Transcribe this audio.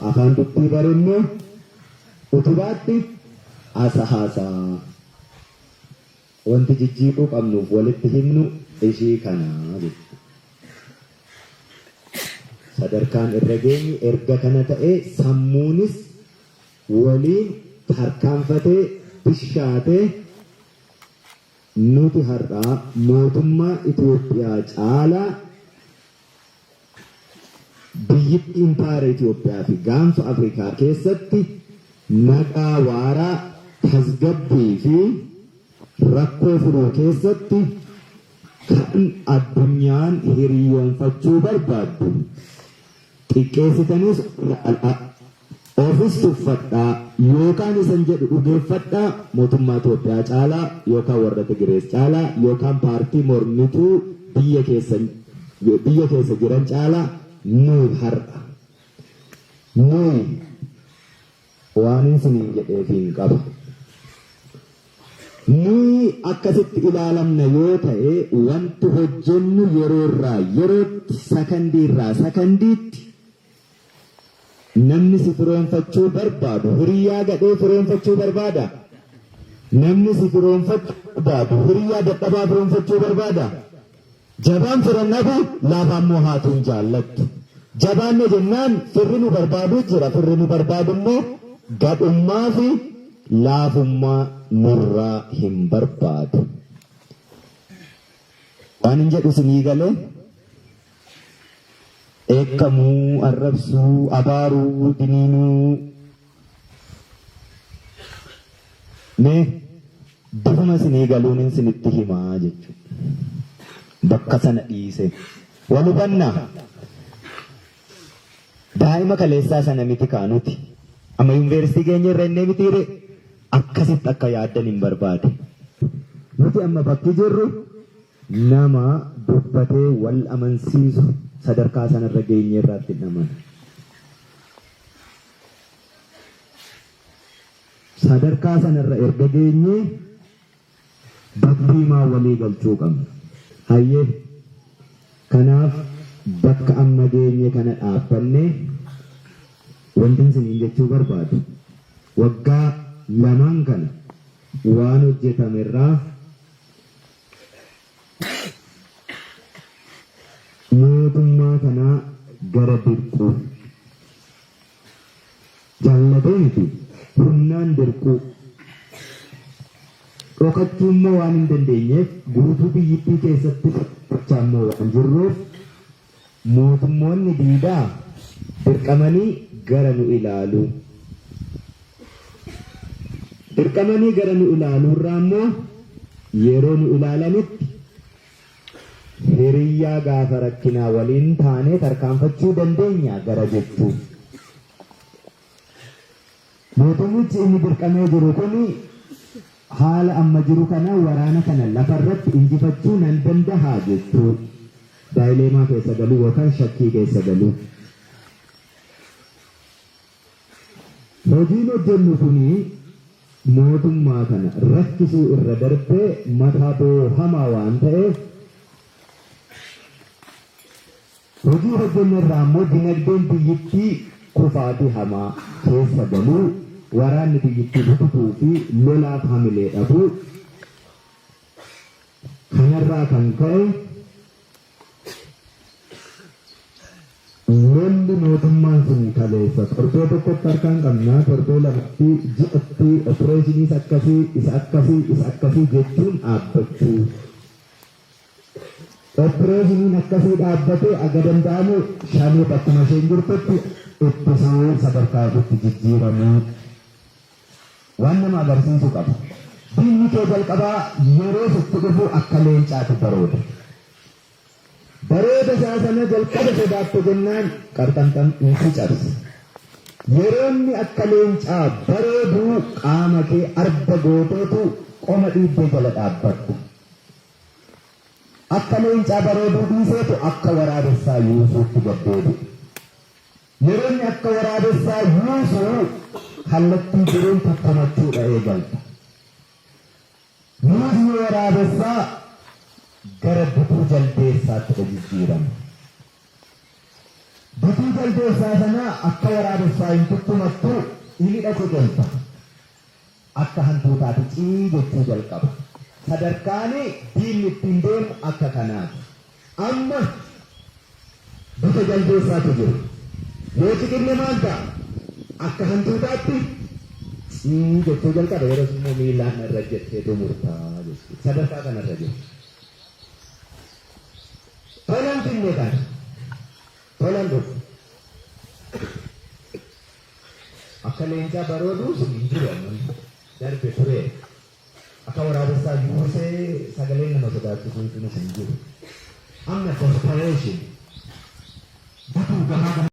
afaan dubbii barennu utubaatti haasa wanti jijjiiruu qabnuuf walitti himnu ishii kanaa jechuudha. Sadarkaan irra geenye erga kana ta'ee sammuunis waliin tarkaanfatee bishaatee nuti har'aa mootummaa Itoophiyaa caalaa biyyittii impaayera Itoophiyaa fi gaanfa Afrikaa keessatti nagaa waaraa tasgabbii fi rakkoo furuu keessatti kan addunyaan hiriyoonfachuu barbaaddu xiqqeessitanis ofis tuffadhaa yookaan isan jedhu dhugeeffadhaa mootummaa Itoophiyaa caalaa yookaan warra Tigirees caalaa yookaan paartii mormituu biyya keessa jiran caalaa nuyi har'a nuyi waan isiniin jedheefiin qaba. Nuyi akkasitti ilaalamna yoo ta'e wanti hojjennu yeroorraa yerootti sakandiirraa sakandiitti namni si firoonfachuu barbaadu hiriyyaa gadhee firoonfachuu barbaada. Namni si firoonfachuu barbaadu hiriyyaa dadhabaa firoonfachuu barbaada. Jabaan firannafu laafaan mohaatuun jaallattu. Jabaan jennaan firri nu barbaadu jira. Firri nu barbaadu immoo gadhummaa fi laafummaa nurraa hin barbaadu. Waan hin jedhu sinii galee eekkamuu, arrabsuu, abaaruu, diniinuu mee bifuma sinii galuun isinitti himaa jechuudha. Bakka sana dhiise wal hubannaa. Daa'ima kaleessaa sana miti kaanuti. Amma yuunivarsiitii keenya irra innee mitiire akkasitti akka yaaddan hin barbaade. Nuti amma bakki jirru nama dubbatee wal amansiisu sadarkaa sanarra geenye irraatti naman. Sadarkaa sanarra erga geenye dubbii maa walii galchuu qabna. Hayyee kanaaf bakka amma geenye kana dhaabbanne wanti isiniin jechuu barbaadu waggaa lamaan kana waan hojjetame irraa mootummaa kanaa gara dirquu jaallatee miti humnaan dirquu dhokachuu immoo waan hin dandeenyeef guutuu biyyittii keessatti gochaa immoo waan jirruuf mootummoonni diidaa dirqamanii gara nu ilaalu. Dirqamanii gara nu ilaaluu irraa immoo yeroo nu ilaalanitti hiriyyaa gaafa rakkinaa waliin taanee tarkaanfachuu dandeenya gara jechuu. Mootummichi inni dirqamee jiru kuni haala amma jiru kana waraana kana lafarratti injifachuu nan danda'a jechuu. Daa'ileemaa keessa galuu yookaan shakkii keessa galuu. Hojiin hojjennu kuni mootummaa kana rakkisuu irra darbee mataa boohamaa waan ta'eef hojii hojjennu irraa immoo dinagdeen biyyittii kufaatii hamaa keessa galuu waraanni biyyittii bututuu fi lolaaf hamilee dhabuu kanarraa kan ka'e lolli mootummaan sun kaleessa torbee tokkotti harkaan qabnaa torbee lamatti ji'atti opereeshiniis akkasii isa akkasii jechuun dhaabbachuu. Opereeshiniin akkasii dhaabbatee aga danda'amu shanii bakkuma isheen jirtutti ittisuu sadarkaa irratti jijjiiramuu waan nama agarsiisu qaba. Diinni kee jalqabaa yeroo sitti dhufu akka leencaatti barooda. Bareeda isaa sana jalqaba sodaattu jennaan qarxamxam inni cabse. Yeroo inni akka leencaa bareeduu qaama kee arba gooteetu qoma dhiibbee jala dhaabbattu. Akka leencaa bareeduu dhiiseetu akka waraabessaa yuusuutti gaddeebi'u. Yeroo inni akka waraabessaa yuusuu kallattii jiruun tattamachuudha eegalta. Yuusni waraabessaa gara bituu jaldeessaatti jijjiirama. Bituu jaldeessaa sanaa akka waraabessaa hin tuttumattu inni dhaqu jalta. Akka hantuutaati cii jechuu jalqaba. Sadarkaanii diinni ittiin deemu akka kanaati. Amma bifa jaldeessaatu jiru. Yoo ciqilli maal ta'a? Akka hantuutaatti cii jechuu jalqaba. Yeroo immoo miilaan irra jetteetu murtaa jechuudha. Sadarkaa kanarra jiru. Tolaan finnee kana. Tolaan dhufu. Akka leencaa baroodus hin jiru amma darbe ture. Akka waraabessaa yuusee sagaleen nama sodaachisu hin jiru. Amma corporation. Bituu gamaa